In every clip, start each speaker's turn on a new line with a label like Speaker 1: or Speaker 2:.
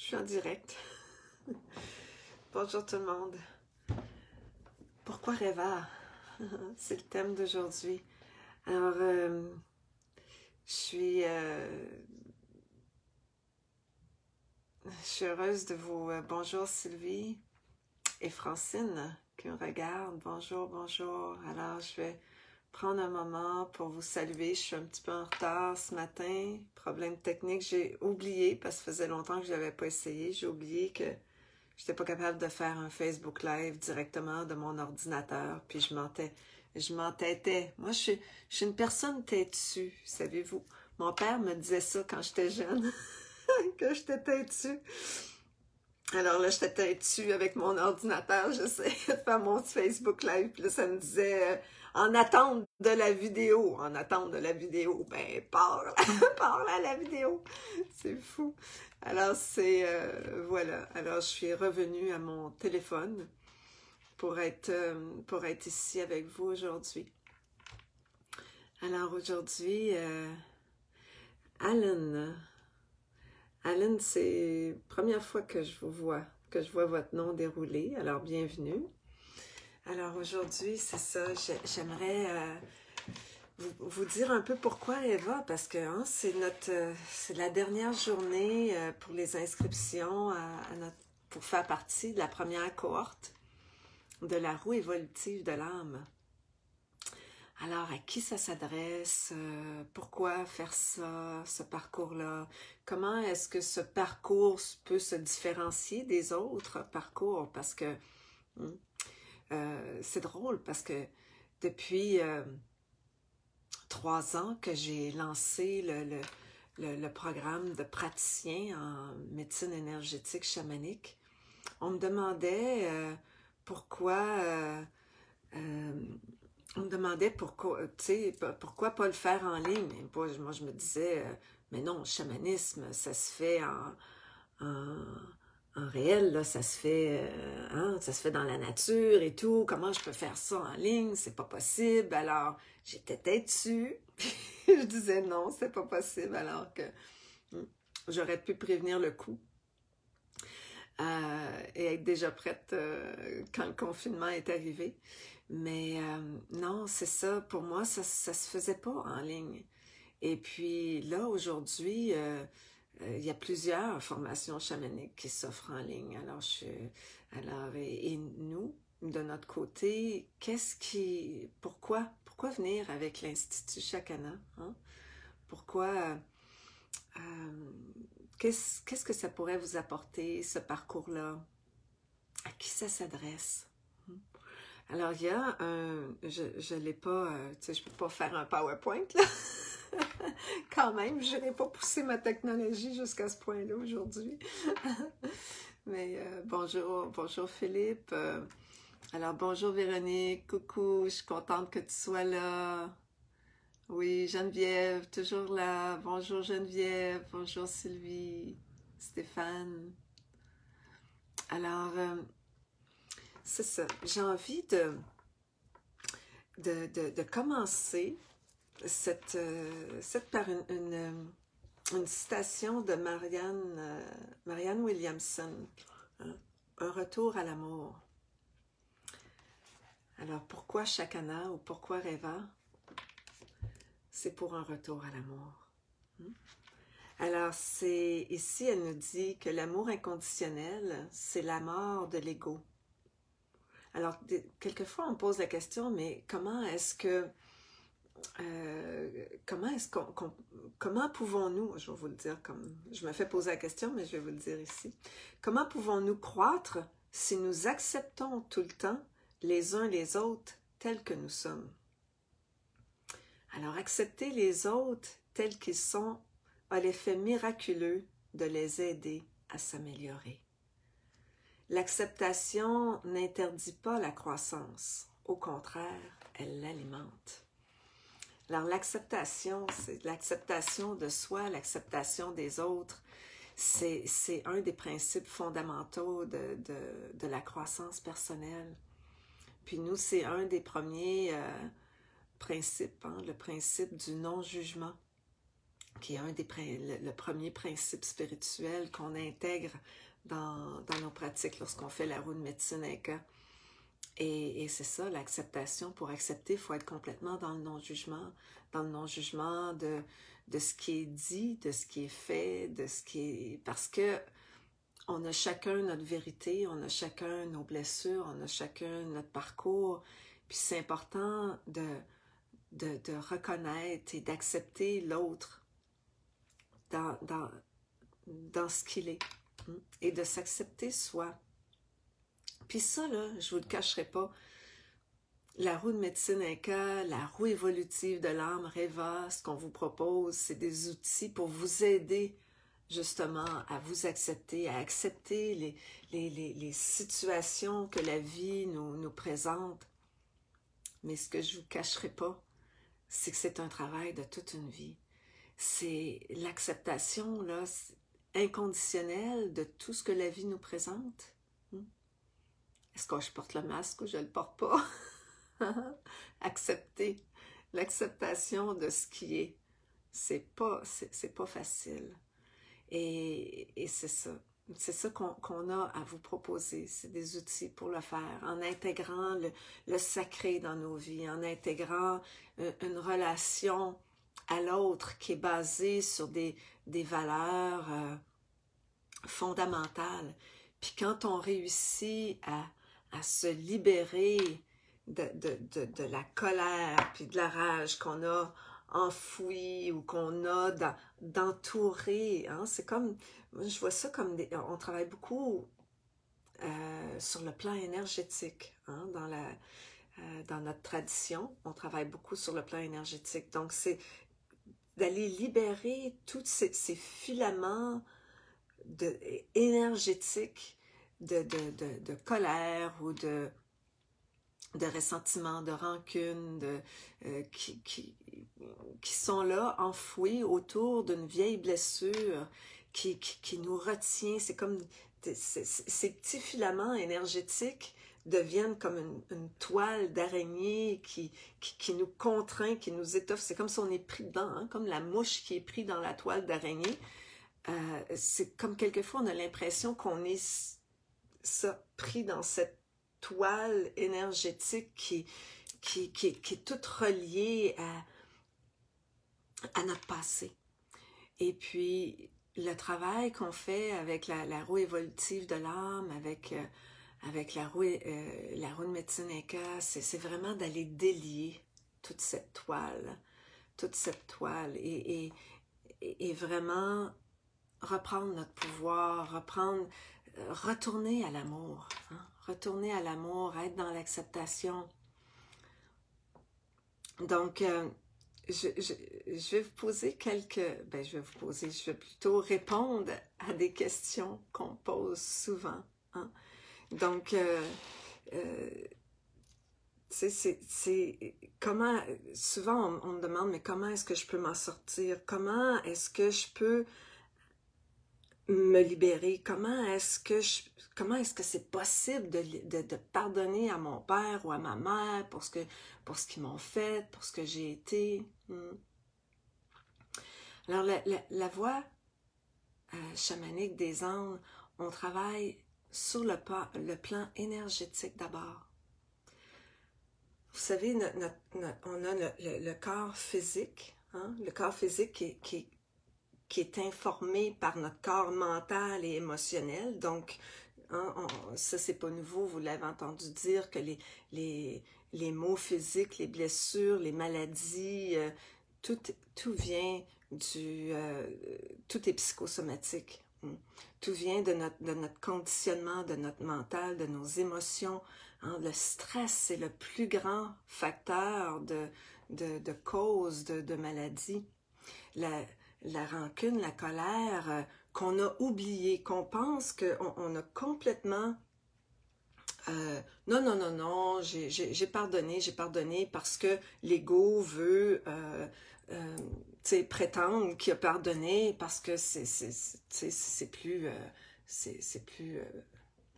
Speaker 1: Je suis en direct. Bonjour tout le monde. Pourquoi Rêva? C'est le thème d'aujourd'hui. Alors, je suis heureuse de vous... bonjour Sylvie et Francine qui me regardent. Bonjour, bonjour. Alors, je vais prendre un moment pour vous saluer. Je suis un petit peu en retard ce matin. Problème technique, j'ai oublié, parce que ça faisait longtemps que je n'avais pas essayé, j'ai oublié que je n'étais pas capable de faire un Facebook Live directement de mon ordinateur, puis je m'entêtais. Moi, je suis une personne têtue, savez-vous. Mon père me disait ça quand j'étais jeune, que j'étais têtue. Alors là, j'étais têtue avec mon ordinateur, j'essayais de faire mon Facebook Live, puis là, ça me disait en attente de la vidéo. En attente de la vidéo, ben, parle à la vidéo. C'est fou. Alors, voilà. Alors, je suis revenue à mon téléphone pour être ici avec vous aujourd'hui. Alors, aujourd'hui, Alan, c'est la première fois que je vous vois, que je vois votre nom dérouler. Alors, bienvenue. Alors, aujourd'hui, c'est ça, j'aimerais vous dire un peu pourquoi Eva, parce que hein, c'est la dernière journée pour les inscriptions pour faire partie de la première cohorte de la roue évolutive de l'âme. Alors, à qui ça s'adresse? Pourquoi faire ça, ce parcours-là? Comment est-ce que ce parcours peut se différencier des autres parcours? Parce que c'est drôle, parce que depuis 3 ans que j'ai lancé le programme de praticien en médecine énergétique chamanique, on me demandait pourquoi... on me demandait pourquoi, tu sais, pourquoi pas le faire en ligne. Et moi, je me disais, mais non, le chamanisme, ça se fait en réel, là, ça se fait dans la nature et tout. Comment je peux faire ça en ligne? C'est pas possible. Alors, j'étais têtue. Je disais non, c'est pas possible, alors que j'aurais pu prévenir le coup. Et être déjà prête quand le confinement est arrivé. Mais non, c'est ça, pour moi, ça se faisait pas en ligne. Et puis là, aujourd'hui, il y a plusieurs formations chamaniques qui s'offrent en ligne. Et nous, de notre côté, pourquoi venir avec l'Institut Chakana? Hein? Pourquoi... qu'est-ce que ça pourrait vous apporter, ce parcours-là? À qui ça s'adresse? Alors, il y a je l'ai pas, tu sais, je peux pas faire un PowerPoint, là. Quand même, je n'ai pas poussé ma technologie jusqu'à ce point-là aujourd'hui. Mais bonjour Philippe. Alors, bonjour Véronique, coucou, je suis contente que tu sois là. Oui, Geneviève, toujours là. Bonjour Geneviève, bonjour Sylvie, Stéphane. Alors, c'est ça, j'ai envie de commencer par une citation de Marianne Williamson, hein, un retour à l'amour. Alors, pourquoi Chakana ou pourquoi Rêva? C'est pour un retour à l'amour. Alors, ici, elle nous dit que l'amour inconditionnel, c'est la mort de l'ego. Alors, quelquefois, on pose la question, mais comment pouvons-nous, je vais vous le dire comme, je me fais poser la question, mais je vais vous le dire ici, comment pouvons-nous croître si nous acceptons tout le temps les uns les autres tels que nous sommes? Alors, accepter les autres tels qu'ils sont a l'effet miraculeux de les aider à s'améliorer. L'acceptation n'interdit pas la croissance, au contraire, elle l'alimente. Alors l'acceptation, c'est l'acceptation de soi, l'acceptation des autres, c'est un des principes fondamentaux de la croissance personnelle. Puis nous, c'est un des premiers principes, hein, le principe du non-jugement. qui est le premier principe spirituel qu'on intègre dans nos pratiques lorsqu'on fait la roue de médecine Inca. Et c'est ça, l'acceptation. Pour accepter, il faut être complètement dans le non-jugement, de ce qui est dit, de ce qui est fait, de ce qui est... Parce que on a chacun notre vérité, on a chacun nos blessures, on a chacun notre parcours. Puis c'est important de reconnaître et d'accepter l'autre dans ce qu'il est. Et de s'accepter soi. Puis ça, là, je vous le cacherai pas, la roue de médecine Inca, la roue évolutive de l'âme Reva, ce qu'on vous propose, c'est des outils pour vous aider justement à vous accepter, à accepter les situations que la vie nous présente. Mais ce que je vous cacherai pas, c'est que c'est un travail de toute une vie. C'est l'acceptation là, inconditionnelle de tout ce que la vie nous présente. Est-ce que je porte le masque ou je ne le porte pas? Accepter, l'acceptation de ce qui est, c'est pas facile. Et c'est ça qu'on a à vous proposer, c'est des outils pour le faire, en intégrant le sacré dans nos vies, en intégrant une relation à l'autre qui est basée sur des valeurs fondamentales. Puis quand on réussit à se libérer de la colère puis de la rage qu'on a enfouie ou qu'on a d'entourer, hein? C'est comme, je vois ça comme, on travaille beaucoup sur le plan énergétique, hein? Dans notre tradition, on travaille beaucoup sur le plan énergétique. Donc, c'est d'aller libérer tous ces filaments énergétiques de colère ou de ressentiment, de rancune, qui sont là, enfouis autour d'une vieille blessure qui nous retient. C'est comme ces petits filaments énergétiques deviennent comme une toile d'araignée qui nous contraint, qui nous étoffe. C'est comme si on est pris dedans, hein, comme la mouche qui est prise dans la toile d'araignée. C'est comme quelquefois on a l'impression qu'on est pris dans cette toile énergétique qui est toute reliée à notre passé. Et puis, le travail qu'on fait avec la roue évolutive de l'âme, avec la roue de médecine Inca, c'est vraiment d'aller délier toute cette toile et vraiment reprendre notre pouvoir, retourner à l'amour, hein? Retourner à l'amour, être dans l'acceptation. Donc, je vais vous poser je vais plutôt répondre à des questions qu'on pose souvent, hein? Donc, c'est comment, souvent on me demande, mais comment est-ce que je peux m'en sortir? Comment est-ce que je peux me libérer? Comment est-ce que c'est possible de pardonner à mon père ou à ma mère pour ce qu'ils m'ont fait, pour ce que j'ai été? Alors, la voie chamanique des Andes, on travaille sur le plan énergétique d'abord. Vous savez, on a le corps physique, hein? Le corps physique qui est informé par notre corps mental et émotionnel. Donc, hein, ça, c'est pas nouveau, vous l'avez entendu dire que les maux physiques, les blessures, les maladies, tout vient tout est psychosomatique. Tout vient de notre conditionnement, de notre mental, de nos émotions. Hein. Le stress, c'est le plus grand facteur de cause de maladie. La rancune, la colère qu'on a oublié, qu'on pense qu'on a complètement non, j'ai pardonné parce que l'ego veut prétendre qu'il a pardonné parce que c'est plus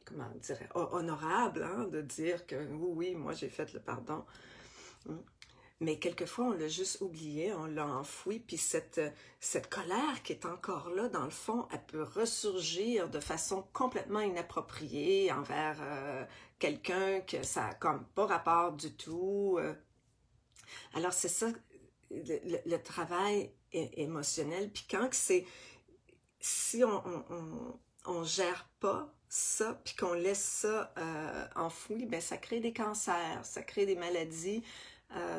Speaker 1: comment dirais honorable, hein, de dire que oui, moi j'ai fait le pardon. Mais quelquefois, on l'a juste oublié, on l'a enfoui, puis cette colère qui est encore là, dans le fond, elle peut ressurgir de façon complètement inappropriée envers quelqu'un que ça n'a comme pas rapport du tout. Alors, c'est ça, le travail émotionnel. Puis quand c'est, si on gère pas ça, puis qu'on laisse ça enfoui, ben ça crée des cancers, ça crée des maladies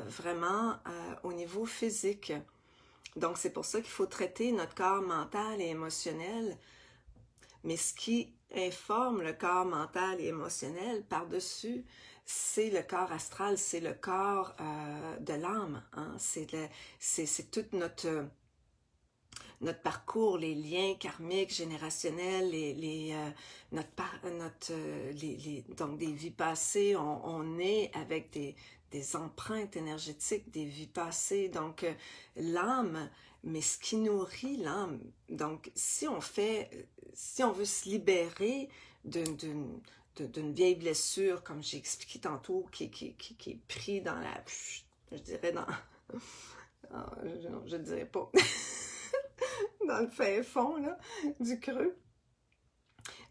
Speaker 1: vraiment au niveau physique. Donc, c'est pour ça qu'il faut traiter notre corps mental et émotionnel. Mais ce qui informe le corps mental et émotionnel par-dessus, c'est le corps astral, c'est le corps de l'âme. Hein? C'est tout notre parcours, les liens karmiques, générationnels, donc des vies passées. On est avec des empreintes énergétiques, des vies passées. Donc, l'âme, mais ce qui nourrit l'âme. Donc, si on veut se libérer d'une vieille blessure, comme j'ai expliqué tantôt, qui est pris dans je dirais je dirais pas, dans le fin fond là, du creux.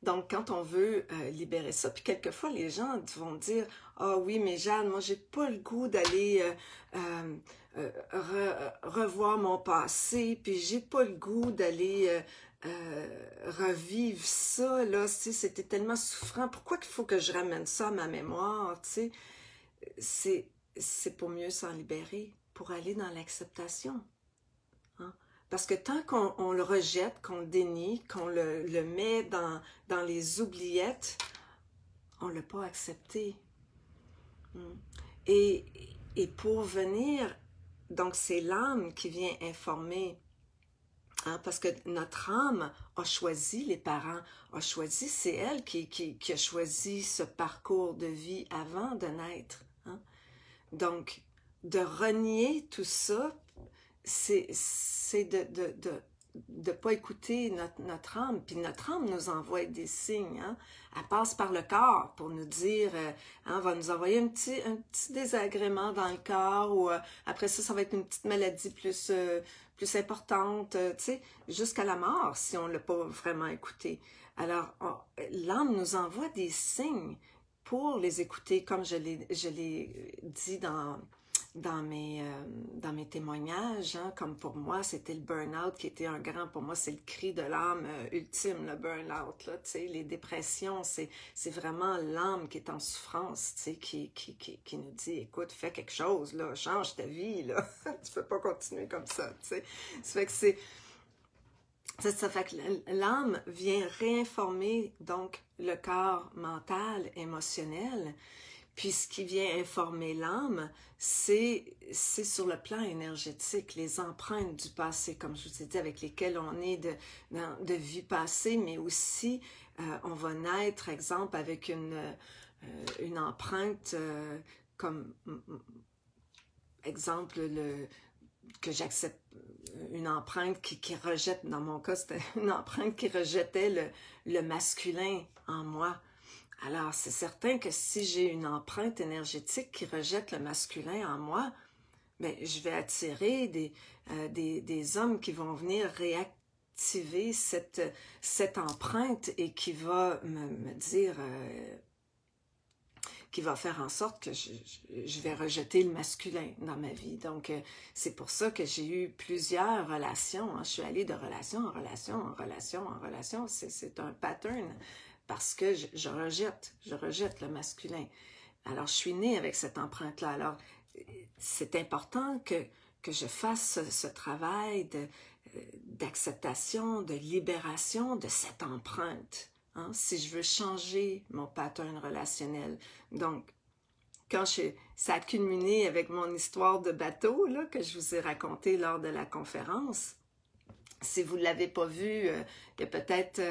Speaker 1: Donc, quand on veut libérer ça, puis quelquefois, les gens vont dire « Ah oui, mais Jeanne, moi, j'ai pas le goût d'aller revoir mon passé, puis j'ai pas le goût d'aller revivre ça, là, c'était tellement souffrant, pourquoi qu'il faut que je ramène ça à ma mémoire, tu sais? C'est pour mieux s'en libérer, pour aller dans l'acceptation. Hein? Parce que tant qu'on le rejette, qu'on le dénie, qu'on le met dans les oubliettes, on ne l'a pas accepté. Et pour venir, donc c'est l'âme qui vient informer, hein, parce que notre âme a choisi les parents, a choisi, c'est elle qui a choisi ce parcours de vie avant de naître. Hein. Donc, de renier tout ça, c'est de pas écouter notre âme. Puis notre âme nous envoie des signes. Hein? Elle passe par le corps pour nous dire, hein, va nous envoyer un petit désagrément dans le corps, ou après ça va être une petite maladie plus importante, tu sais, jusqu'à la mort si on ne l'a pas vraiment écouté. Alors, l'âme nous envoie des signes pour les écouter, comme je l'ai dit dans mes témoignages, hein, comme pour moi, c'était le burn-out qui était pour moi, c'est le cri de l'âme ultime, le burn-out, là, tu sais, les dépressions, c'est vraiment l'âme qui est en souffrance, tu sais, qui nous dit, écoute, fais quelque chose, là, change ta vie, là, tu peux pas continuer comme ça, tu sais, ça fait que ça fait que l'âme vient réinformer, donc, le corps mental, émotionnel. Puis ce qui vient informer l'âme, c'est sur le plan énergétique, les empreintes du passé, comme je vous ai dit, avec lesquelles on est de vie passée, mais aussi on va naître, exemple, avec une empreinte comme, exemple, que j'accepte, une empreinte qui rejette, dans mon cas, c'était une empreinte qui rejetait le masculin en moi. Alors, c'est certain que si j'ai une empreinte énergétique qui rejette le masculin en moi, bien, je vais attirer des hommes qui vont venir réactiver cette empreinte et qui va me dire, qui va faire en sorte que je vais rejeter le masculin dans ma vie. Donc, c'est pour ça que j'ai eu plusieurs relations. Hein. Je suis allée de relation en relation, en relation, en relation. C'est un pattern. Parce que je rejette le masculin. Alors, je suis née avec cette empreinte-là. Alors, c'est important que je fasse ce travail d'acceptation, de libération de cette empreinte, hein, si je veux changer mon pattern relationnel. Donc, quand ça a culminé avec mon histoire de bateau, là, que je vous ai raconté lors de la conférence, si vous ne l'avez pas vue, il y a peut-être...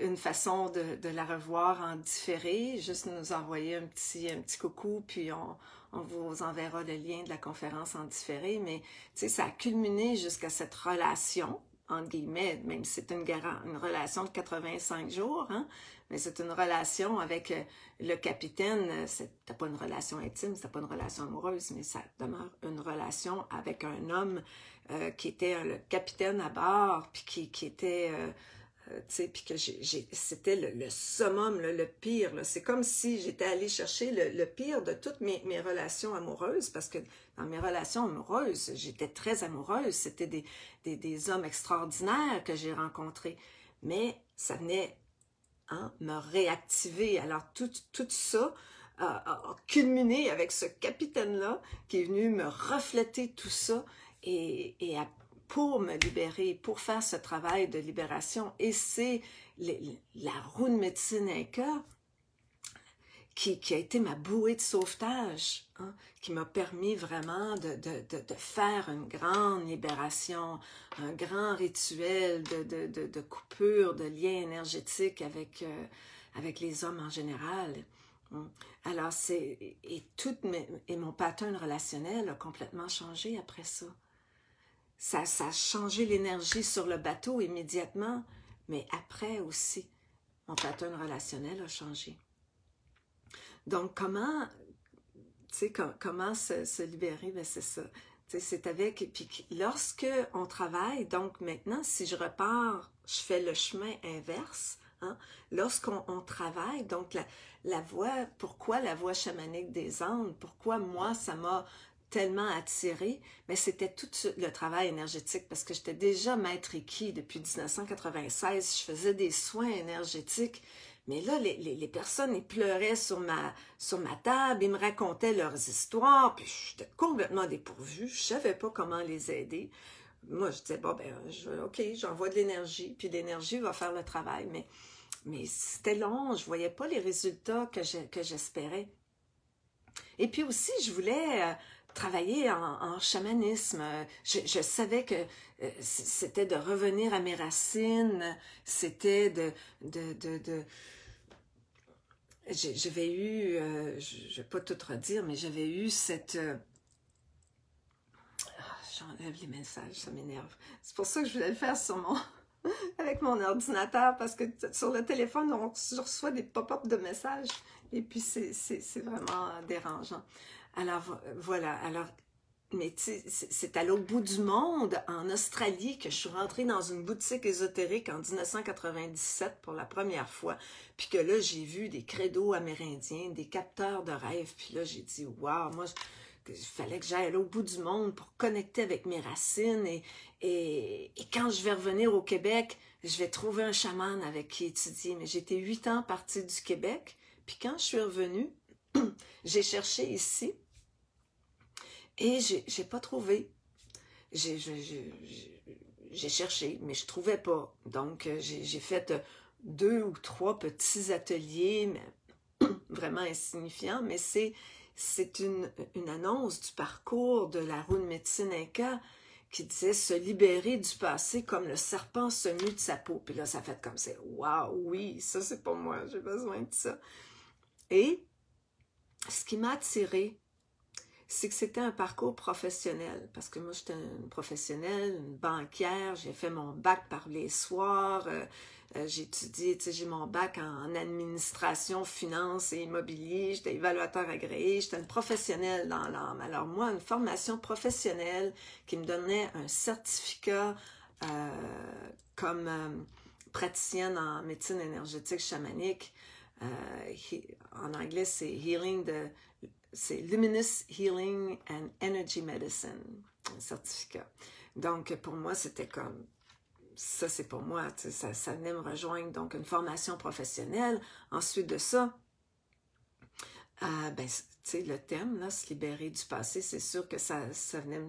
Speaker 1: une façon de la revoir en différé, juste nous envoyer un petit coucou, puis on vous enverra le lien de la conférence en différé, mais tu sais, ça a culminé jusqu'à cette relation, entre guillemets, même si c'est une relation de 85 jours, hein, mais c'est une relation avec le capitaine, c'était pas une relation intime, c'était pas une relation amoureuse, mais ça demeure une relation avec un homme qui était le capitaine à bord, puis qui était... tu sais, puis que c'était le summum, le pire. C'est comme si j'étais allée chercher le pire de toutes mes relations amoureuses, parce que dans mes relations amoureuses, j'étais très amoureuse. C'était des hommes extraordinaires que j'ai rencontrés. Mais ça venait me réactiver. Alors, tout ça a culminé avec ce capitaine-là qui est venu me refléter tout ça et pour me libérer, pour faire ce travail de libération. Et c'est la roue de médecine Inca qui a été ma bouée de sauvetage, hein, qui m'a permis vraiment de faire une grande libération, un grand rituel de coupure, de lien énergétique avec les hommes en général. Alors, et mon pattern relationnel a complètement changé après ça. Ça a changé l'énergie sur le bateau immédiatement, mais après aussi, mon pattern relationnel a changé. Donc, comment se libérer? Ben, c'est ça. C'est avec... Puis lorsque on travaille, donc maintenant, si je repars, je fais le chemin inverse. Hein? Lorsqu'on travaille, donc la voie, pourquoi la voie chamanique des Andes? Pourquoi moi, ça m'a tellement attirée? Mais c'était tout le travail énergétique, parce que j'étais déjà maître Reiki depuis 1996. Je faisais des soins énergétiques. Mais là, les personnes, ils pleuraient sur ma table, ils me racontaient leurs histoires, puis j'étais complètement dépourvue, je savais pas comment les aider. Moi, je disais, bon, ben, OK, j'envoie de l'énergie, puis l'énergie va faire le travail. Mais c'était long, je voyais pas les résultats que j'espérais. Et puis aussi, je voulais travailler en chamanisme. Je savais que c'était de revenir à mes racines, c'était j'avais eu, je vais pas tout redire, mais j'avais eu cette... j'enlève les messages, ça m'énerve. C'est pour ça que je voulais le faire avec mon ordinateur, parce que sur le téléphone, je reçois des pop-up de messages, et puis c'est vraiment dérangeant. Alors, voilà, alors... Mais c'est à l'autre bout du monde, en Australie, que je suis rentrée dans une boutique ésotérique en 1997 pour la première fois. Puis que là, j'ai vu des credos amérindiens, des capteurs de rêve. Puis là, j'ai dit, waouh, moi, il fallait que j'aille à l'autre bout du monde pour connecter avec mes racines. Et quand je vais revenir au Québec, je vais trouver un chaman avec qui étudier. Mais j'étais 8 ans partie du Québec. Puis quand je suis revenue, j'ai cherché ici. Et j'ai pas trouvé. J'ai cherché, mais je trouvais pas. Donc, j'ai fait 2 ou 3 petits ateliers, mais vraiment insignifiants, mais c'est une annonce du parcours de la roue de médecine Inca qui disait se libérer du passé comme le serpent se mue de sa peau. Puis là, ça fait comme ça. Waouh, oui, ça c'est pas moi, j'ai besoin de ça. Et ce qui m'a attirée, c'est que c'était un parcours professionnel, parce que moi, j'étais une professionnelle, une banquière, j'ai fait mon bac par les soirs, j'ai étudié, tu sais, j'ai mon bac en administration, finance et immobilier, j'étais évaluateur agréé, j'étais une professionnelle dans l'âme. Alors moi, une formation professionnelle qui me donnait un certificat comme praticienne en médecine énergétique chamanique, en anglais, c'est c'est Luminous Healing and Energy Medicine, un certificat. Donc, pour moi, c'était comme, ça c'est pour moi, ça venait me rejoindre. Donc, une formation professionnelle. Ensuite de ça, le thème, là, se libérer du passé, c'est sûr que ça venait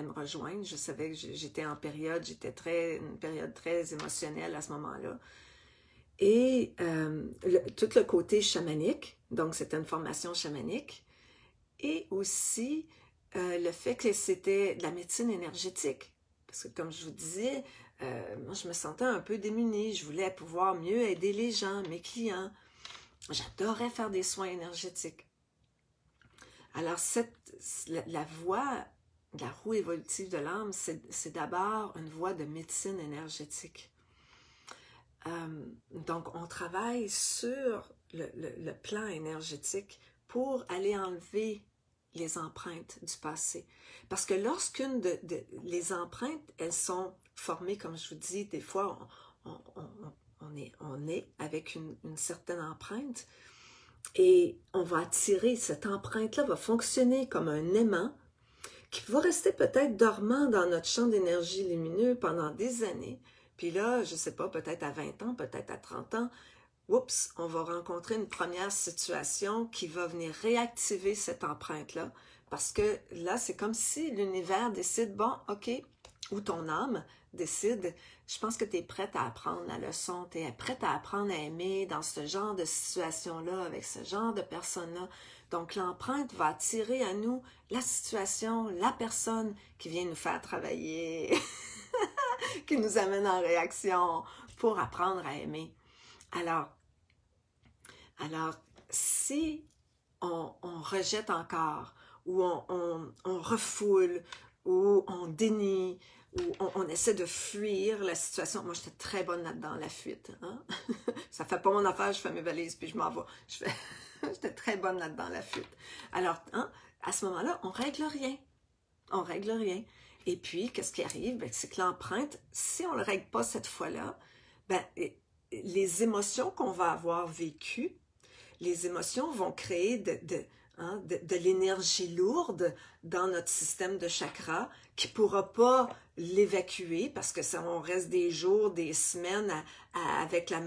Speaker 1: me rejoindre. Je savais que j'étais en période, une période très émotionnelle à ce moment-là. Et tout le côté chamanique, donc c'était une formation chamanique, et aussi le fait que c'était de la médecine énergétique. Parce que comme je vous disais, moi je me sentais un peu démunie, je voulais pouvoir mieux aider les gens, mes clients. J'adorais faire des soins énergétiques. Alors la voie la roue évolutive de l'âme, c'est d'abord une voie de médecine énergétique. Donc, on travaille sur le plan énergétique pour aller enlever les empreintes du passé. Parce que lorsqu'une les empreintes, elles sont formées, comme je vous dis, des fois, on est avec une certaine empreinte et on va attirer, cette empreinte-là va fonctionner comme un aimant qui va rester peut-être dormant dans notre champ d'énergie lumineux pendant des années. Puis là, je ne sais pas, peut-être à 20 ans, peut-être à 30 ans, oups, on va rencontrer une première situation qui va venir réactiver cette empreinte-là. Parce que là, c'est comme si l'univers décide, bon, OK, ou ton âme décide, je pense que tu es prête à apprendre la leçon, tu es prête à apprendre à aimer dans ce genre de situation-là, avec ce genre de personne-là. Donc, l'empreinte va attirer à nous la situation, la personne qui vient nous faire travailler, qui nous amène en réaction pour apprendre à aimer. Alors si on rejette encore, ou on refoule, ou on dénie, ou on essaie de fuir la situation. Moi, j'étais très bonne là-dedans, la fuite. Hein? Ça fait pas mon affaire, je fais mes valises, puis je m'en vais. J'étais très bonne là-dedans, la fuite. Alors, hein, à ce moment-là, on règle rien. On règle rien. Et puis, qu'est-ce qui arrive? Ben, c'est que l'empreinte, si on ne le règle pas cette fois-là, ben, les émotions qu'on va avoir vécues, les émotions vont créer de l'énergie lourde dans notre système de chakras qui ne pourra pas l'évacuer parce que ça, on reste des jours, des semaines avec les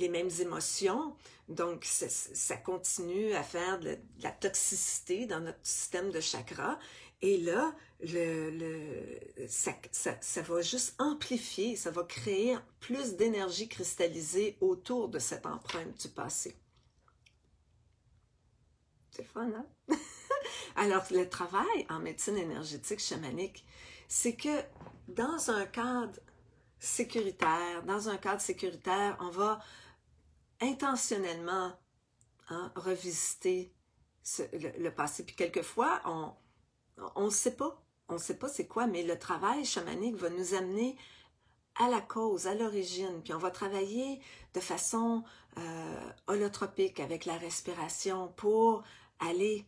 Speaker 1: mêmes émotions. Donc, ça continue à faire de la toxicité dans notre système de chakras. Et là, ça va juste amplifier, ça va créer plus d'énergie cristallisée autour de cette empreinte du passé. C'est fun, hein? Alors, le travail en médecine énergétique chamanique, c'est que dans un cadre sécuritaire, on va intentionnellement revisiter le passé. Puis quelquefois, on ne sait pas. On ne sait pas c'est quoi, mais le travail chamanique va nous amener à la cause, à l'origine. Puis on va travailler de façon holotropique avec la respiration pour aller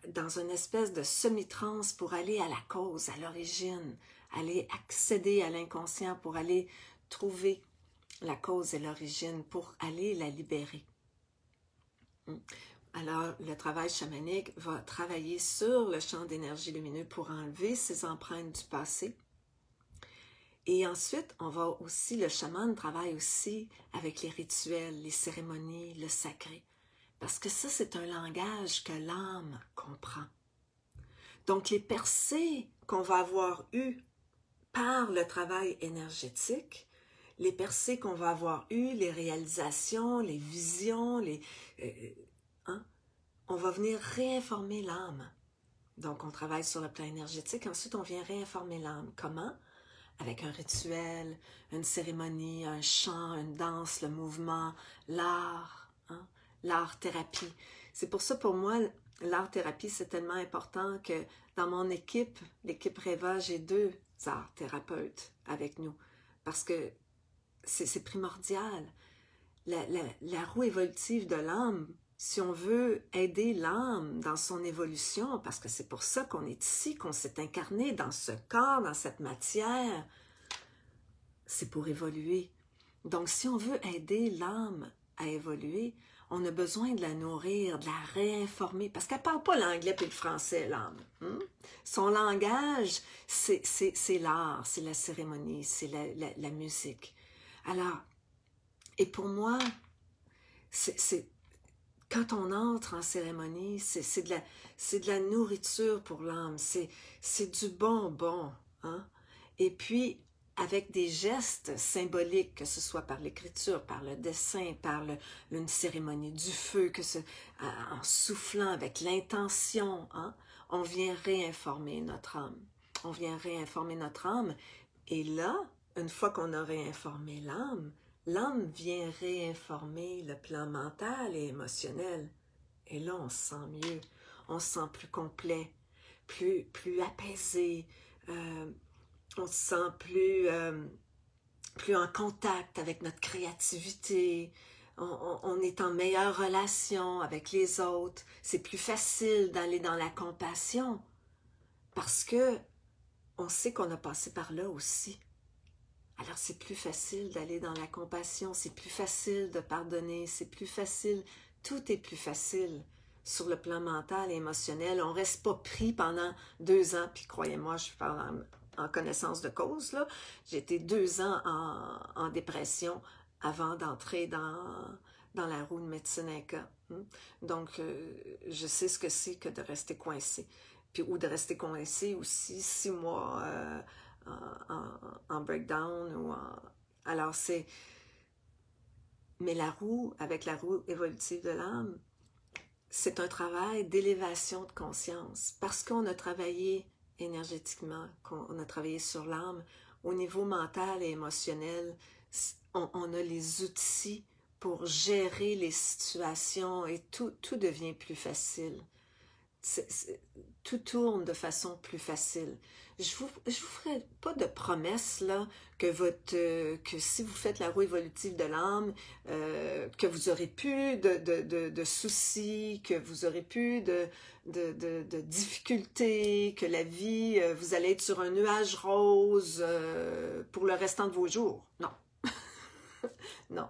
Speaker 1: dans une espèce de semi-trance pour aller à la cause, à l'origine, aller accéder à l'inconscient pour aller trouver la cause et l'origine, pour aller la libérer. Alors, le travail chamanique va travailler sur le champ d'énergie lumineux pour enlever ces empreintes du passé. Et ensuite, le chaman travaille aussi avec les rituels, les cérémonies, le sacré. Parce que ça, c'est un langage que l'âme comprend. Donc, les percées qu'on va avoir eues par le travail énergétique, les percées qu'on va avoir eues, les réalisations, les visions, on va venir réinformer l'âme. Donc, on travaille sur le plan énergétique. Ensuite, on vient réinformer l'âme. Comment? Avec un rituel, une cérémonie, un chant, une danse, le mouvement, l'art, l'art-thérapie. C'est pour ça, pour moi, l'art-thérapie, c'est tellement important que dans mon équipe, l'équipe Reva, j'ai 2 art-thérapeutes avec nous. Parce que c'est primordial. La roue évolutive de l'âme, si on veut aider l'âme dans son évolution, parce que c'est pour ça qu'on est ici, qu'on s'est incarné dans ce corps, dans cette matière, c'est pour évoluer. Donc, si on veut aider l'âme à évoluer, on a besoin de la nourrir, de la réinformer, parce qu'elle ne parle pas l'anglais et le français, l'âme. Son langage, c'est l'art, c'est la cérémonie, c'est la musique. Alors, et pour moi, quand on entre en cérémonie, c'est de la nourriture pour l'âme, c'est du bonbon. Et puis, avec des gestes symboliques, que ce soit par l'écriture, par le dessin, par une cérémonie du feu, en soufflant avec l'intention, on vient réinformer notre âme. On vient réinformer notre âme. Et là, une fois qu'on a réinformé l'âme vient réinformer le plan mental et émotionnel. Et là, on se sent mieux, on se sent plus complet. plus apaisé, on se sent plus en contact avec notre créativité, on est en meilleure relation avec les autres. C'est plus facile d'aller dans la compassion parce que on sait qu'on a passé par là aussi. Alors c'est plus facile d'aller dans la compassion, c'est plus facile de pardonner, c'est plus facile, tout est plus facile sur le plan mental et émotionnel. On ne reste pas pris pendant 2 ans, puis croyez-moi, je parle en connaissance de cause, là. J'ai été 2 ans en dépression avant d'entrer dans la roue de médecine Inca. Donc, je sais ce que c'est que de rester coincé. Puis, ou de rester coincé aussi 6 mois en breakdown. Alors, c'est... Mais avec la roue évolutive de l'âme, c'est un travail d'élévation de conscience. Parce qu'on a travaillé énergétiquement, qu'on a travaillé sur l'âme, au niveau mental et émotionnel, on a les outils pour gérer les situations et tout devient plus facile. Tout tourne de façon plus facile. Je vous ferai pas de promesse là que si vous faites la roue évolutive de l'âme, que vous aurez plus de soucis, que vous aurez plus de difficultés, que la vie, vous allez être sur un nuage rose pour le restant de vos jours. Non. Non.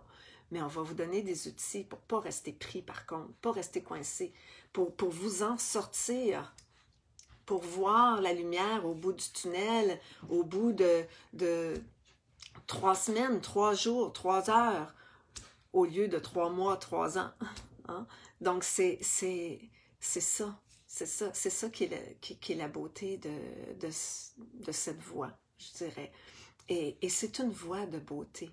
Speaker 1: Mais on va vous donner des outils pour pas rester pris par contre, pas rester coincé, pour vous en sortir, pour voir la lumière au bout du tunnel, au bout de 3 semaines, 3 jours, 3 heures, au lieu de 3 mois, 3 ans. Hein? Donc c'est ça. C'est ça qui est la beauté de cette voie, je dirais. Et c'est une voie de beauté.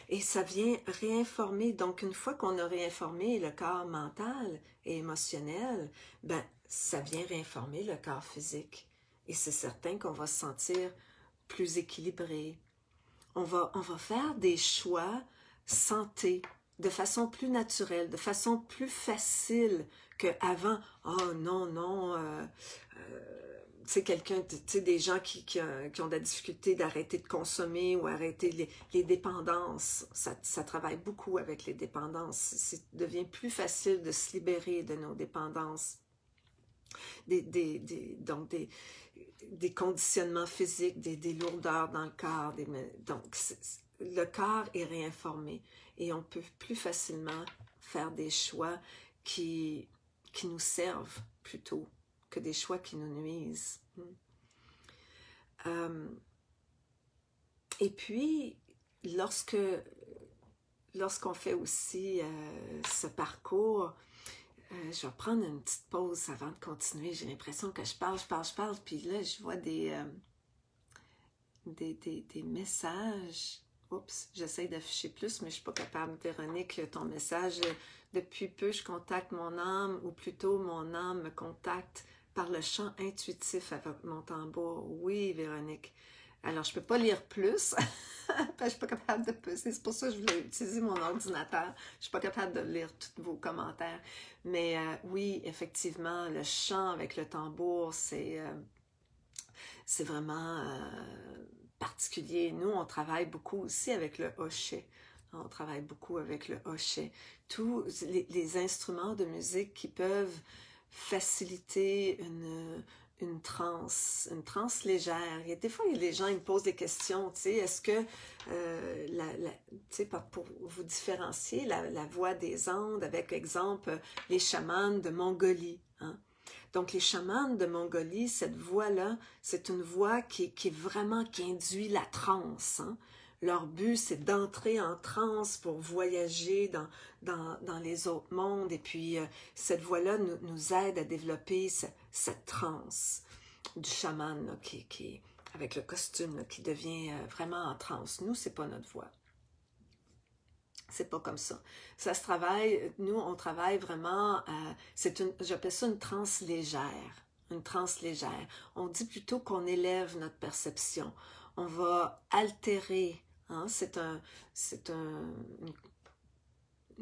Speaker 1: Et ça vient réinformer. Donc, une fois qu'on a réinformé le corps mental et émotionnel, ben, ça vient réinformer le corps physique. Et c'est certain qu'on va se sentir plus équilibré. On va faire des choix santé de façon plus naturelle, de façon plus facile qu'avant. Oh non, tu sais, des gens qui ont de la difficulté d'arrêter de consommer ou arrêter les dépendances. Ça travaille beaucoup avec les dépendances. Ça devient plus facile de se libérer de nos dépendances. Donc, des conditionnements physiques, des lourdeurs dans le corps. Donc, le corps est réinformé et on peut plus facilement faire des choix qui nous servent plutôt que des choix qui nous nuisent. Et puis, lorsqu'on fait aussi ce parcours, je vais prendre une petite pause avant de continuer. J'ai l'impression que je parle, puis là, je vois des messages. Oups, j'essaie d'afficher plus, mais je ne suis pas capable. Véronique, ton message, depuis peu, je contacte mon âme, ou plutôt mon âme me contacte par le chant intuitif avec mon tambour. Oui, Véronique. Alors, je ne peux pas lire plus, parce que je ne suis pas capable de... C'est pour ça que je voulais utiliser mon ordinateur. Je ne suis pas capable de lire tous vos commentaires. Mais oui, effectivement, le chant avec le tambour, c'est vraiment particulier. Nous, on travaille beaucoup aussi avec le hochet. On travaille beaucoup avec le hochet. Tous les instruments de musique qui peuvent faciliter une transe légère. Et des fois, les gens ils me posent des questions, tu sais, est-ce que, tu sais, pour vous différencier, la voix des Andes avec, exemple, les chamans de Mongolie, hein? Donc, les chamans de Mongolie, cette voix-là, c'est une voix qui induit la transe, hein? Leur but, c'est d'entrer en transe pour voyager dans les autres mondes. Et puis, cette voie-là nous aide à développer cette transe du chaman là, qui avec le costume là, qui devient vraiment en transe. Nous, c'est pas notre voie. C'est pas comme ça. Ça se travaille, nous, on travaille vraiment, j'appelle ça une transe légère. Une transe légère. On dit plutôt qu'on élève notre perception. On va altérer. Hein, c'est une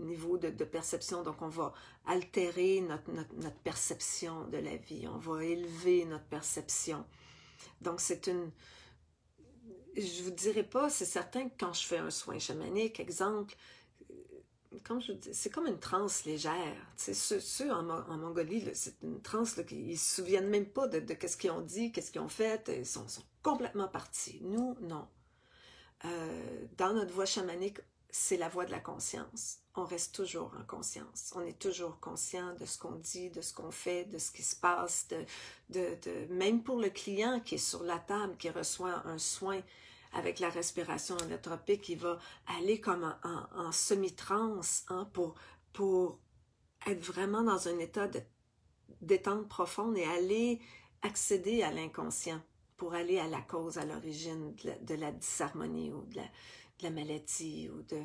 Speaker 1: niveau de perception. Donc, on va altérer notre perception de la vie. On va élever notre perception. Donc, c'est une... Je vous dirais pas, c'est certain que quand je fais un soin chamanique, exemple, comme je dis, c'est comme une transe légère. Ceux en Mongolie, c'est une transe, là, ils ne se souviennent même pas de ce qu'ils ont dit, qu'est-ce qu'ils ont fait. Ils sont complètement partis. Nous, non. Dans notre voie chamanique, c'est la voie de la conscience. On reste toujours en conscience. On est toujours conscient de ce qu'on dit, de ce qu'on fait, de ce qui se passe, même pour le client qui est sur la table, qui reçoit un soin avec la respiration holotropique, il va aller comme en semi-transe, hein, pour être vraiment dans un état de détente profonde et aller accéder à l'inconscient, pour aller à la cause, à l'origine de la disharmonie ou de la maladie ou de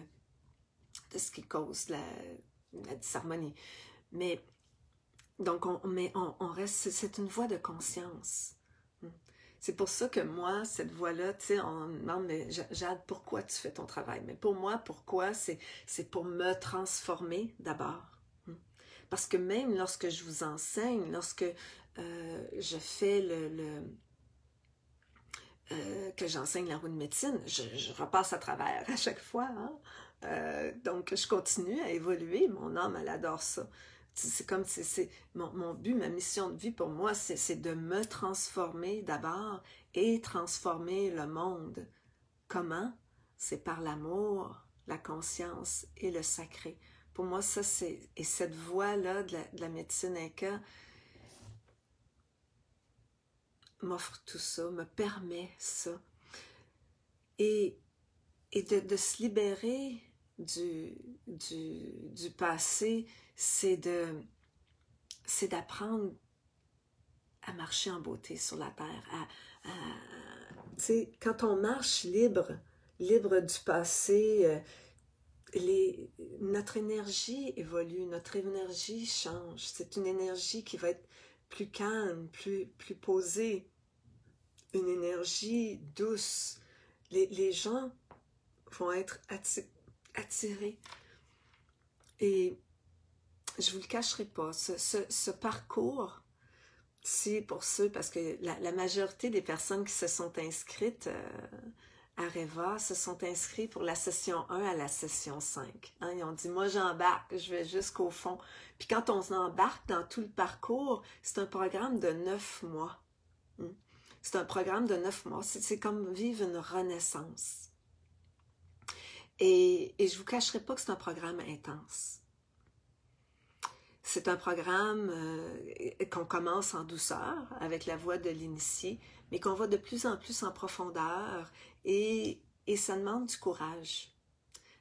Speaker 1: ce qui cause la disharmonie. Mais donc, on reste, c'est une voie de conscience. C'est pour ça que moi, cette voie-là, tu sais, on me demande, mais Jade, pourquoi tu fais ton travail? Mais pour moi, pourquoi? C'est pour me transformer d'abord. Parce que même lorsque je vous enseigne, lorsque je fais que j'enseigne la roue de médecine, je repasse à travers à chaque fois. Hein? Donc, je continue à évoluer. Mon âme, elle adore ça. C'est comme, mon but, ma mission de vie pour moi, c'est de me transformer d'abord et transformer le monde. Comment? C'est par l'amour, la conscience et le sacré. Pour moi, ça, c'est... Et cette voie-là de la médecine Inca m'offre tout ça, me permet ça. Et de se libérer du passé, c'est d'apprendre à marcher en beauté sur la terre. Tu sais, quand on marche libre du passé, notre énergie évolue, notre énergie change. C'est une énergie qui va être plus calme, plus posée, une énergie douce. Les gens vont être attirés. Et je vous le cacherai pas, ce parcours, c'est pour ceux, parce que la majorité des personnes qui se sont inscrites à Reva se sont inscrits pour la session 1 à la session 5. Hein, ils ont dit, moi j'embarque, je vais jusqu'au fond. Puis quand on embarque dans tout le parcours, c'est un programme de 9 mois. C'est un programme de 9 mois. C'est comme vivre une renaissance. Et je ne vous cacherai pas que c'est un programme intense. C'est un programme qu'on commence en douceur, avec la voix de l'initié, mais qu'on va de plus en plus en profondeur et ça demande du courage.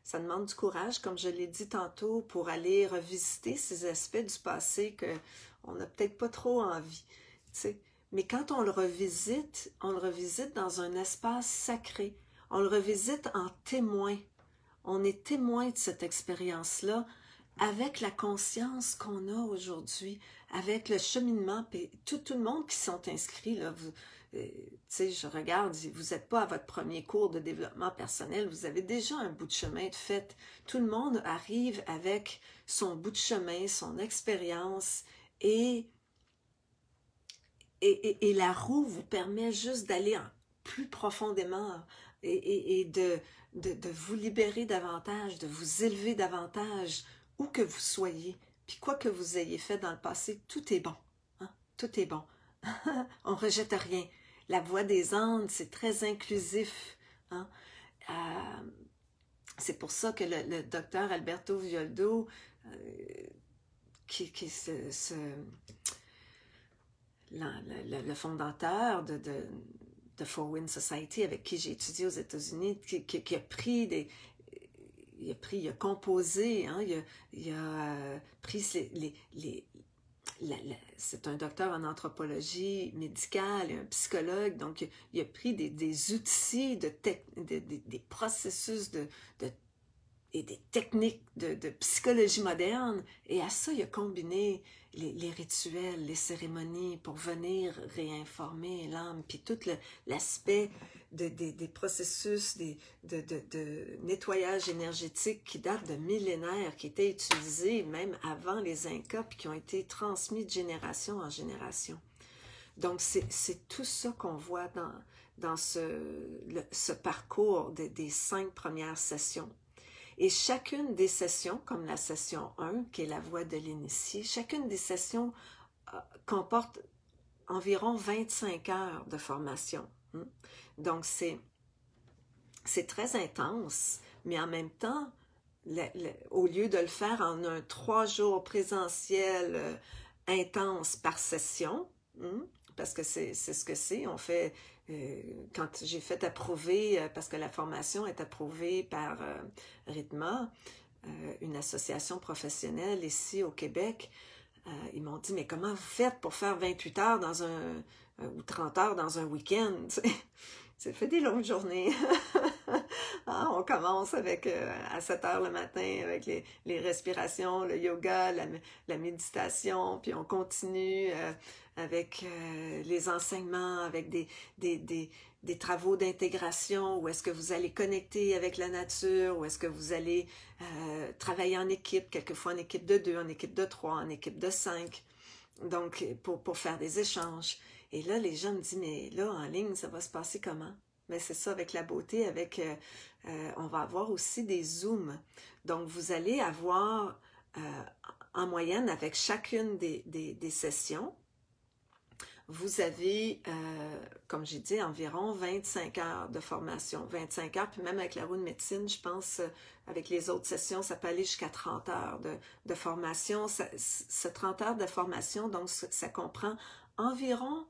Speaker 1: Ça demande du courage, comme je l'ai dit tantôt, pour aller revisiter ces aspects du passé qu'on n'a peut-être pas trop envie. Tu sais. Mais quand on le revisite dans un espace sacré. On le revisite en témoin. On est témoin de cette expérience-là avec la conscience qu'on a aujourd'hui, avec le cheminement, tout le monde qui sont inscrits, là, tu sais, je regarde, vous n'êtes pas à votre premier cours de développement personnel, vous avez déjà un bout de chemin de fait. Tout le monde arrive avec son bout de chemin, son expérience, et la roue vous permet juste d'aller plus profondément et de vous libérer davantage, de vous élever davantage, où que vous soyez. Puis quoi que vous ayez fait dans le passé, tout est bon. Hein? Tout est bon. On ne rejette rien. La voix des Andes, c'est très inclusif. Hein? C'est pour ça que le docteur Alberto Villoldo, qui est le fondateur de Four Winds Society, avec qui j'ai étudié aux États-Unis, qui a pris il a composé, hein, il a pris c'est un docteur en anthropologie médicale, un psychologue, donc il a pris des outils, des processus et des techniques de psychologie moderne, et à ça, il a combiné les rituels, les cérémonies pour venir réinformer l'âme, puis tout l'aspect des processus de nettoyage énergétique qui datent de millénaires, qui étaient utilisés même avant les Incas, puis qui ont été transmis de génération en génération. Donc, c'est tout ça qu'on voit dans ce parcours des 5 premières sessions. Et chacune des sessions, comme la session 1, qui est la voie de l'initié, chacune des sessions comporte environ 25 heures de formation. Donc, c'est très intense, mais en même temps, au lieu de le faire en un 3 jours présentiel intense par session, parce que c'est ce que c'est, on fait, quand j'ai fait approuver, parce que la formation est approuvée par Rhythma, une association professionnelle ici au Québec, ils m'ont dit, mais comment vous faites pour faire 28 heures ou 30 heures dans un week-end? Ça fait des longues journées. On commence avec à 7 heures le matin avec les respirations, le yoga, la méditation, puis on continue avec les enseignements, avec des travaux d'intégration, où est-ce que vous allez connecter avec la nature, où est-ce que vous allez travailler en équipe, quelquefois en équipe de 2, en équipe de 3, en équipe de 5, donc pour faire des échanges. Et là, les gens me disent, mais là, en ligne, ça va se passer comment? Mais c'est ça, avec la beauté, on va avoir aussi des zooms. Donc, vous allez avoir, en moyenne, avec chacune des sessions, vous avez, comme j'ai dit, environ 25 heures de formation. 25 heures, puis même avec la roue de médecine, je pense, avec les autres sessions, ça peut aller jusqu'à 30 heures de formation. Ce 30 heures de formation, donc, ça comprend environ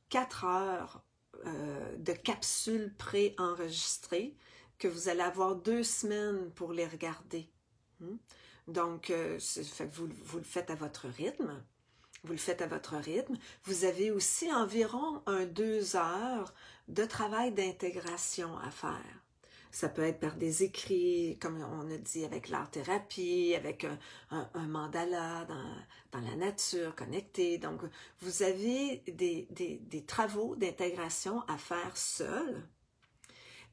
Speaker 1: 4 heures de capsules pré-enregistrées que vous allez avoir 2 semaines pour les regarder. Donc, fait que vous le faites à votre rythme. Vous le faites à votre rythme. Vous avez aussi environ 2 heures de travail d'intégration à faire. Ça peut être par des écrits, comme on a dit, avec l'art-thérapie, avec un mandala dans la nature, connecté. Donc, vous avez des travaux d'intégration à faire seul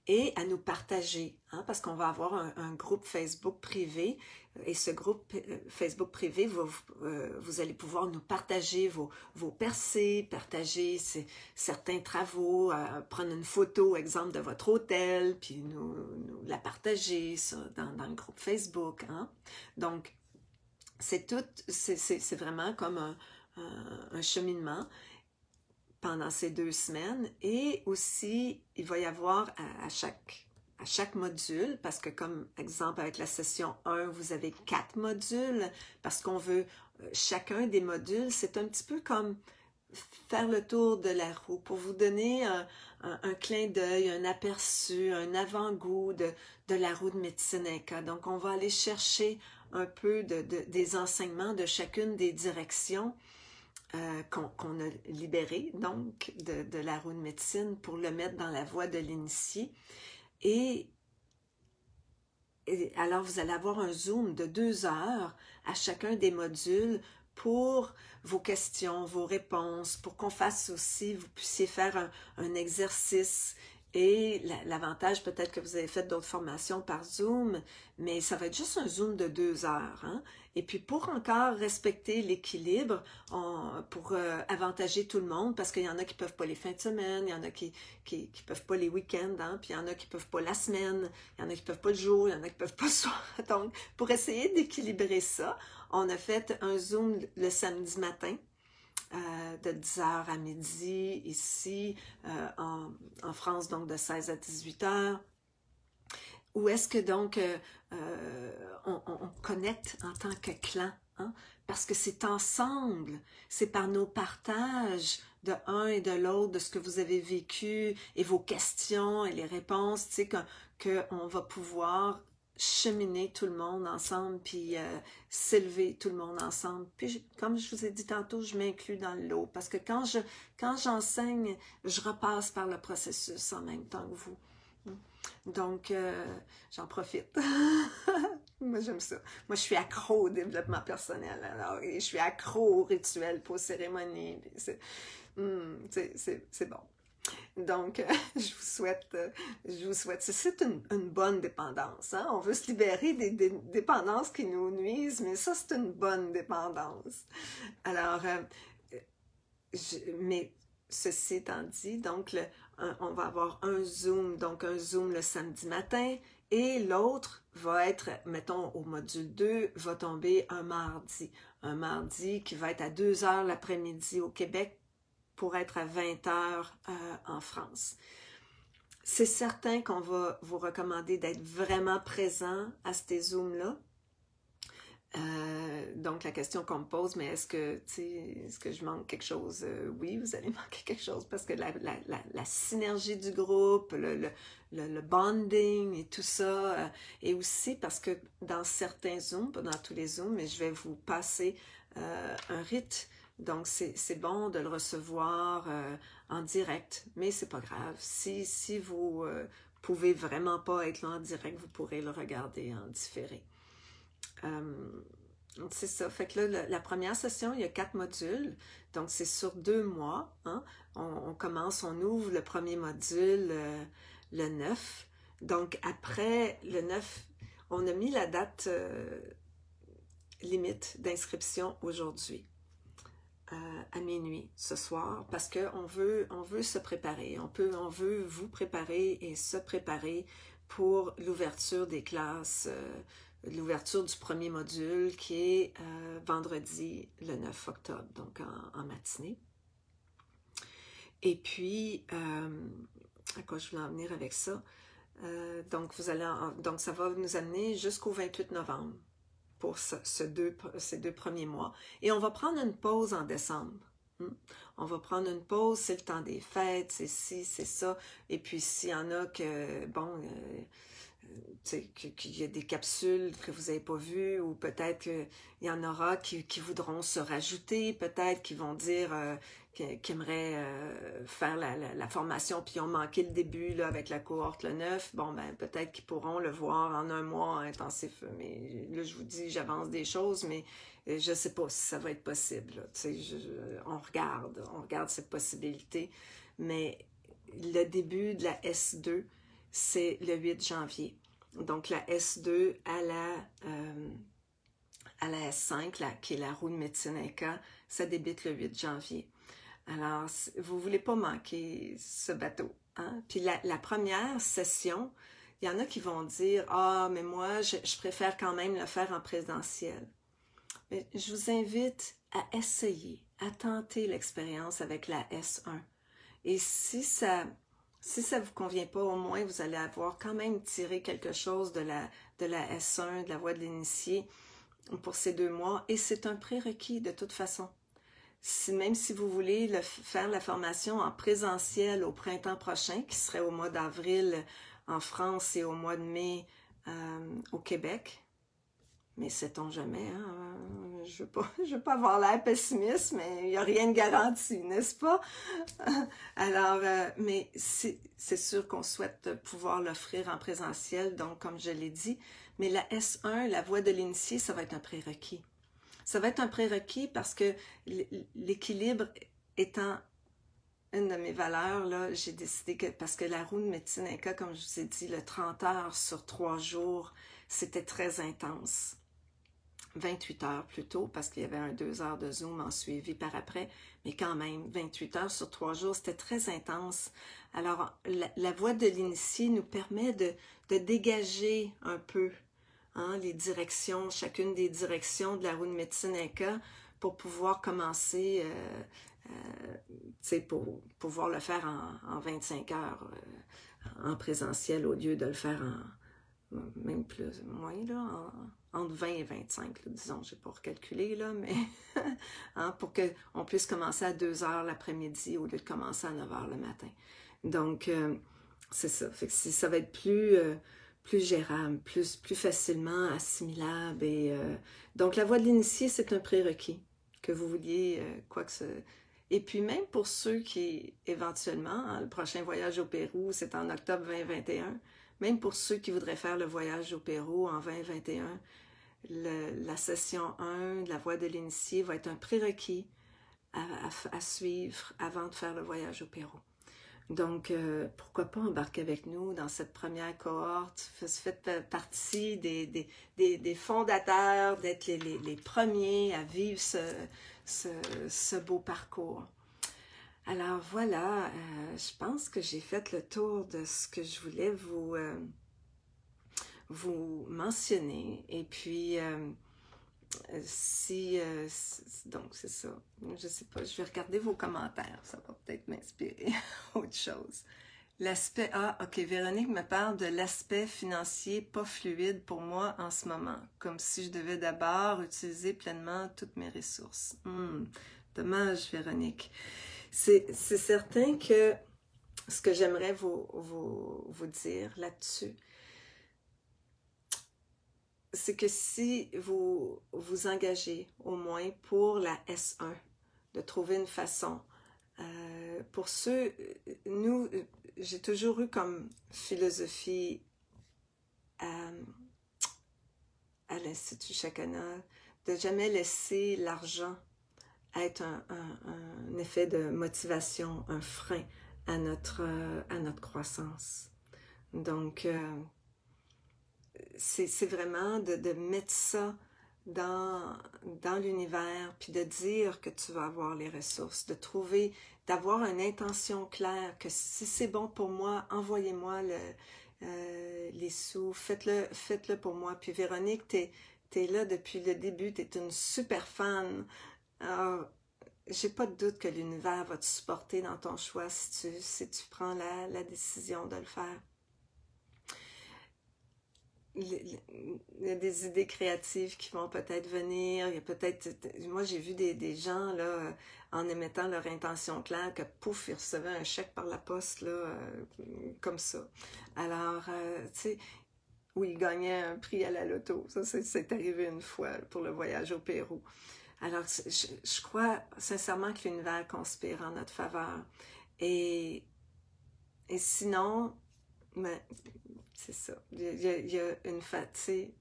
Speaker 1: et à nous partager, parce qu'on va avoir un groupe Facebook privé, et ce groupe Facebook privé, vous allez pouvoir nous partager vos percées, partager certains travaux, prendre une photo, exemple, de votre hôtel, puis nous la partager dans le groupe Facebook. Donc, c'est vraiment comme un cheminement pendant ces 2 semaines, et aussi il va y avoir à chaque module, parce que comme exemple avec la session 1, vous avez 4 modules, parce qu'on veut, chacun des modules, c'est un petit peu comme faire le tour de la roue, pour vous donner un clin d'œil, un aperçu, un avant-goût de la roue de médecine Inca. Donc on va aller chercher un peu des enseignements de chacune des directions qu'on a libéré, donc, de la roue de médecine pour le mettre dans la voie de l'initié. Et alors, vous allez avoir un Zoom de 2 heures à chacun des modules pour vos questions, vos réponses, pour qu'on fasse aussi, vous puissiez faire un exercice. Et l'avantage, peut-être que vous avez fait d'autres formations par Zoom, mais ça va être juste un Zoom de 2 heures. Et puis, pour encore respecter l'équilibre, pour avantager tout le monde, parce qu'il y en a qui ne peuvent pas les fins de semaine, il y en a qui ne peuvent pas les week-ends, puis il y en a qui ne peuvent pas la semaine, il y en a qui ne peuvent pas le jour, il y en a qui ne peuvent pas le soir. Donc, pour essayer d'équilibrer ça, on a fait un Zoom le samedi matin, de 10h à midi, ici, en France, donc de 16 à 18h. Où est-ce que donc on connecte en tant que clan, parce que c'est ensemble, c'est par nos partages de un et de l'autre, de ce que vous avez vécu, et vos questions et les réponses, tu sais, qu'on va pouvoir cheminer tout le monde ensemble, puis s'élever tout le monde ensemble. Puis, comme je vous ai dit tantôt, je m'inclus dans le lot, parce que quand j'enseigne, je repasse par le processus en même temps que vous. Donc, j'en profite. Moi, j'aime ça. Moi, je suis accro au développement personnel, alors, et je suis accro aux rituels, aux cérémonies. C'est bon. Donc, je vous souhaite, c'est une bonne dépendance, hein? On veut se libérer des dépendances qui nous nuisent, mais ça, c'est une bonne dépendance. Alors, mais ceci étant dit, donc, on va avoir un Zoom le samedi matin, et l'autre va être, mettons, au module 2, va tomber un mardi qui va être à 2 heures l'après-midi au Québec, pour être à 20 heures en France. C'est certain qu'on va vous recommander d'être vraiment présent à ces Zooms-là. Donc, la question qu'on me pose, mais est-ce que je manque quelque chose? Oui, vous allez manquer quelque chose parce que la synergie du groupe, le bonding et tout ça, et aussi parce que dans certains Zooms, pas dans tous les Zooms, mais je vais vous passer un rite. Donc, c'est bon de le recevoir en direct, mais c'est pas grave. Si vous pouvez vraiment pas être là en direct, vous pourrez le regarder en différé. C'est ça. Fait que là, la première session, il y a 4 modules. Donc, c'est sur 2 mois. Hein? On commence, on ouvre le premier module le 9. Donc, après le 9, on a mis la date limite d'inscription aujourd'hui. À minuit ce soir parce qu'on veut se préparer, on veut vous préparer et se préparer pour l'ouverture des classes, l'ouverture du premier module qui est vendredi le 9 octobre, donc en matinée. Et puis, à quoi je voulais en venir avec ça? Donc ça va nous amener jusqu'au 28 novembre. Pour ces 2 premiers mois. Et on va prendre une pause en décembre. On va prendre une pause, c'est le temps des fêtes, c'est ci, c'est ça. Et puis s'il y en a que, bon, qu'il y a des capsules que vous n'avez pas vues, ou peut-être qu'il y en aura qui voudront se rajouter, peut-être qu'ils vont dire qu'ils aimeraient faire la formation, puis ils ont manqué le début là, avec la cohorte le 9, bon ben peut-être qu'ils pourront le voir en un mois intensif, mais là je vous dis, j'avance des choses, mais je ne sais pas si ça va être possible, là. On regarde cette possibilité, mais le début de la S2, c'est le 8 janvier. Donc la S2 à la S5, qui est la roue de médecine ECA, ça débute le 8 janvier. Alors, vous ne voulez pas manquer ce bateau. Hein? Puis la première session, il y en a qui vont dire « Ah, mais moi, je préfère quand même le faire en présentiel. » Mais je vous invite à essayer, à tenter l'expérience avec la S1. Et si ça vous convient pas, au moins vous allez avoir quand même tiré quelque chose de la S1, de la voie de l'initié pour ces 2 mois. Et c'est un prérequis de toute façon. Même si vous voulez faire la formation en présentiel au printemps prochain, qui serait au mois d'avril en France et au mois de mai au Québec, mais sait-on jamais, hein? Je veux pas avoir l'air pessimiste, mais il n'y a rien de garanti, n'est-ce pas? Alors, mais c'est sûr qu'on souhaite pouvoir l'offrir en présentiel, donc comme je l'ai dit, mais la S1, la voie de l'initié, ça va être un prérequis. Ça va être un prérequis parce que l'équilibre étant une de mes valeurs, là, j'ai décidé que, parce que la roue de médecine ECA, comme je vous ai dit, le 30 heures sur 3 jours, c'était très intense. 28 heures plutôt, parce qu'il y avait un 2 heures de Zoom en suivi par après, mais quand même, 28 heures sur 3 jours, c'était très intense. Alors, la voie de l'initié nous permet de dégager un peu les directions, chacune des directions de la roue de médecine ECA pour pouvoir commencer, pour pouvoir le faire en 25 heures en présentiel au lieu de le faire même plus, moins, là, entre 20 et 25, là, disons, je n'ai pas recalculé, là, mais pour qu'on puisse commencer à 2 heures l'après-midi au lieu de commencer à 9 heures le matin. Donc, c'est ça. Fait que ça va être plus gérable, plus facilement assimilable. Donc, la voie de l'initié, c'est un prérequis, que vous vouliez quoi que ce... Et puis, même pour ceux qui, éventuellement, le prochain voyage au Pérou, c'est en octobre 2021, même pour ceux qui voudraient faire le voyage au Pérou en 2021, la session 1 de la voie de l'initié va être un prérequis à suivre avant de faire le voyage au Pérou. Donc, pourquoi pas embarquer avec nous dans cette première cohorte? Faites partie des fondateurs, d'être les premiers à vivre ce beau parcours. Alors voilà, je pense que j'ai fait le tour de ce que je voulais vous mentionner. Et puis, donc c'est ça, je sais pas, je vais regarder vos commentaires, ça va peut-être m'inspirer autre chose. L'aspect, ok, Véronique me parle de l'aspect financier pas fluide pour moi en ce moment, comme si je devais d'abord utiliser pleinement toutes mes ressources. Dommage, Véronique. C'est certain que ce que j'aimerais vous dire là-dessus, c'est que si vous vous engagez au moins pour la S1, de trouver une façon. Pour ceux, j'ai toujours eu comme philosophie à l'Institut Chakana de jamais laisser l'argent être un effet de motivation, un frein à notre croissance. Donc, c'est vraiment de mettre ça dans l'univers, puis de dire que tu vas avoir les ressources, de trouver, d'avoir une intention claire, que si c'est bon pour moi, envoyez-moi les sous, faites-le pour moi. Puis Véronique, t'es là depuis le début, t'es une super fan. Alors, j'ai pas de doute que l'univers va te supporter dans ton choix si tu prends la décision de le faire. Il y a des idées créatives qui vont peut-être venir, il y a peut-être, moi j'ai vu des gens là, en émettant leur intention claire, que pouf, ils recevaient un chèque par la poste là, comme ça. Alors, tu sais, où ils gagnaient un prix à la loto, ça c'est arrivé une fois pour le voyage au Pérou. Alors, je crois sincèrement que l'univers conspire en notre faveur. Et sinon, ben, c'est ça. Il y a une fatigue.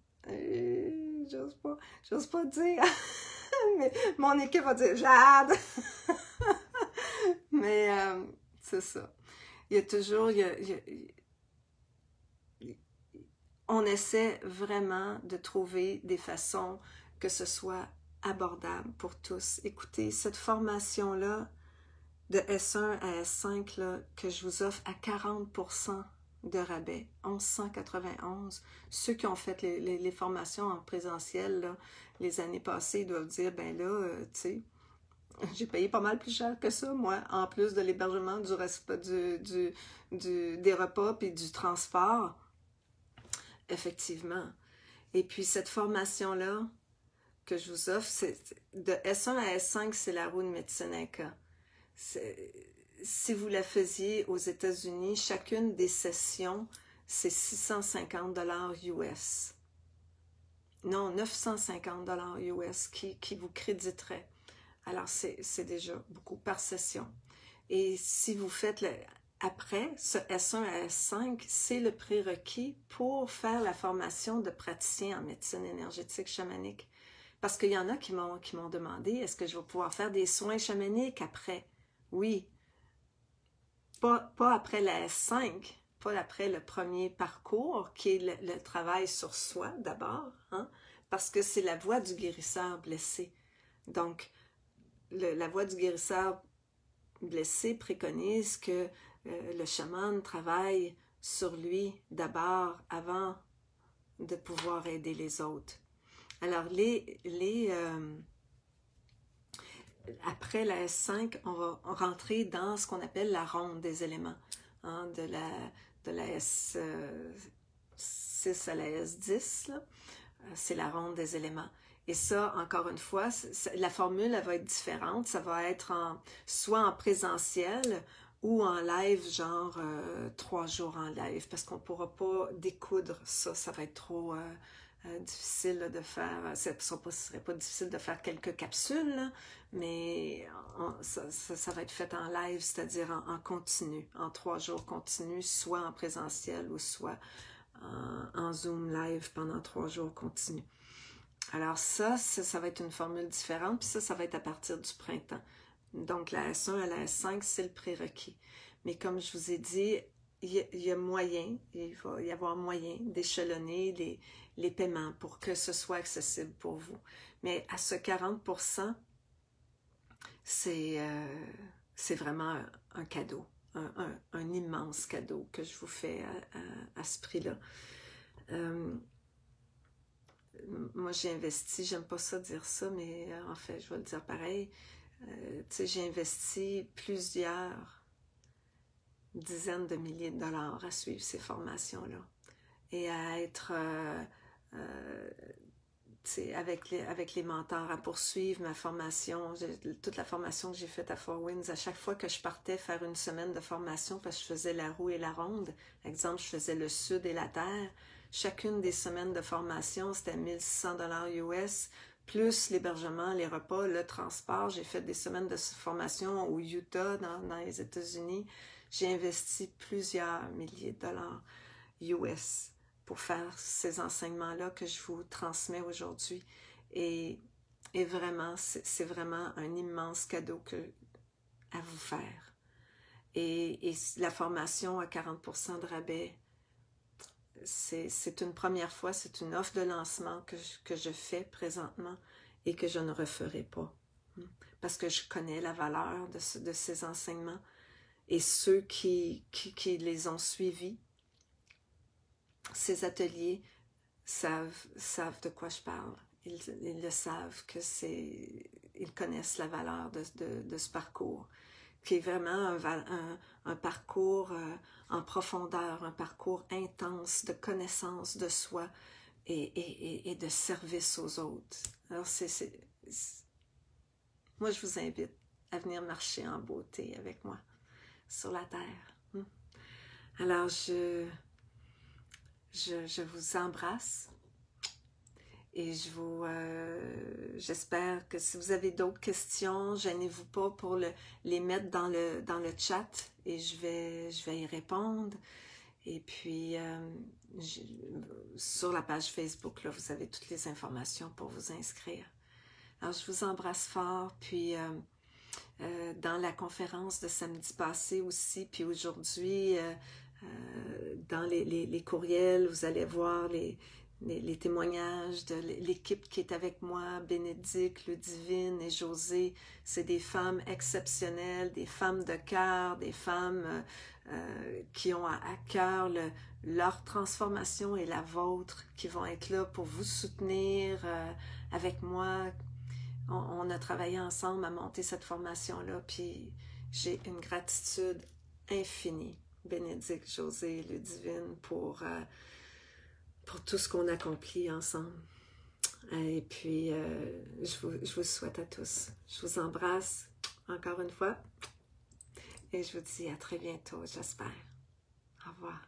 Speaker 1: J'ose pas dire. Mais mon équipe va dire Jade. Mais c'est ça. Il y a toujours. On essaie vraiment de trouver des façons que ce soit abordable pour tous. Écoutez, cette formation-là, de S1 à S5, là, que je vous offre à 40% de rabais, 1191. Ceux qui ont fait les formations en présentiel là, les années passées doivent dire, ben là, tu sais, j'ai payé pas mal plus cher que ça, moi, en plus de l'hébergement, des repas puis du transport. Effectivement. Et puis cette formation-là que je vous offre, de S1 à S5, c'est la roue de Metseneka. Si vous la faisiez aux États-Unis, chacune des sessions, c'est 650 $ US. Non, 950 $ US qui vous créditerait. Alors, c'est déjà beaucoup par session. Et si vous faites après, ce S1 à S5, c'est le prérequis pour faire la formation de praticien en médecine énergétique chamanique. Parce qu'il y en a qui m'ont demandé, est-ce que je vais pouvoir faire des soins chamaniques après? Oui. Pas après la S5, pas après le premier parcours, qui est le travail sur soi d'abord, hein? Parce que c'est la voie du guérisseur blessé. Donc, la voie du guérisseur blessé préconise que le chaman travaille sur lui d'abord avant de pouvoir aider les autres. Alors, après la S5, on va rentrer dans ce qu'on appelle la ronde des éléments, hein, de la S6 à la S10, c'est la ronde des éléments. Et ça, encore une fois, la formule elle va être différente. Ça va être soit en présentiel ou en live, genre 3 jours en live, parce qu'on ne pourra pas découdre ça. Ça va être trop difficile là, de faire, ce serait pas difficile de faire quelques capsules, là, mais ça va être fait en live, c'est-à-dire en continu, en 3 jours continus, soit en présentiel ou soit en Zoom live pendant 3 jours continus. Alors ça va être une formule différente, puis ça va être à partir du printemps. Donc la S1 à la S5, c'est le prérequis. Mais comme je vous ai dit, il va y avoir moyen d'échelonner les paiements pour que ce soit accessible pour vous. Mais à ce 40%, c'est vraiment un cadeau, un immense cadeau que je vous fais à ce prix-là. Moi, j'ai investi, j'aime pas ça dire ça, mais en fait, je vais le dire pareil. Tu sais, j'ai investi plusieurs dizaines de milliers de dollars à suivre ces formations-là et à être avec les mentors, à poursuivre ma formation, toute la formation que j'ai faite à Four Winds. À chaque fois que je partais faire une semaine de formation, parce que je faisais la roue et la ronde, exemple, je faisais le sud et la terre, chacune des semaines de formation, c'était 1600 $ US, plus l'hébergement, les repas, le transport. J'ai fait des semaines de formation au Utah, dans les États-Unis. J'ai investi plusieurs milliers de dollars US pour faire ces enseignements-là que je vous transmets aujourd'hui. Et vraiment, c'est vraiment un immense cadeau à vous faire. Et la formation à 40% de rabais, c'est une première fois, c'est une offre de lancement que je fais présentement et que je ne referai pas. Parce que je connais la valeur de ces enseignements et ceux qui les ont suivis, ces ateliers, savent de quoi je parle. Ils le savent, ils connaissent la valeur de ce parcours, qui est vraiment un parcours en profondeur, un parcours intense de connaissance de soi et de service aux autres. Alors, moi, je vous invite à venir marcher en beauté avec moi sur la terre. Alors, je vous embrasse et j'espère que si vous avez d'autres questions, gênez-vous pas pour les mettre dans le chat et je vais y répondre. Et puis, sur la page Facebook, là, vous avez toutes les informations pour vous inscrire. Alors, je vous embrasse fort, puis dans la conférence de samedi passé aussi, puis aujourd'hui, dans les courriels, vous allez voir les témoignages de l'équipe qui est avec moi, Bénédicte, Ludivine et José. C'est des femmes exceptionnelles, des femmes de cœur, des femmes qui ont à cœur leur transformation et la vôtre, qui vont être là pour vous soutenir avec moi. On a travaillé ensemble à monter cette formation-là, puis j'ai une gratitude infinie, Bénédicte, José, Ludivine, pour tout ce qu'on accomplit ensemble. Et puis, je vous souhaite à tous. Je vous embrasse encore une fois et je vous dis à très bientôt, j'espère. Au revoir.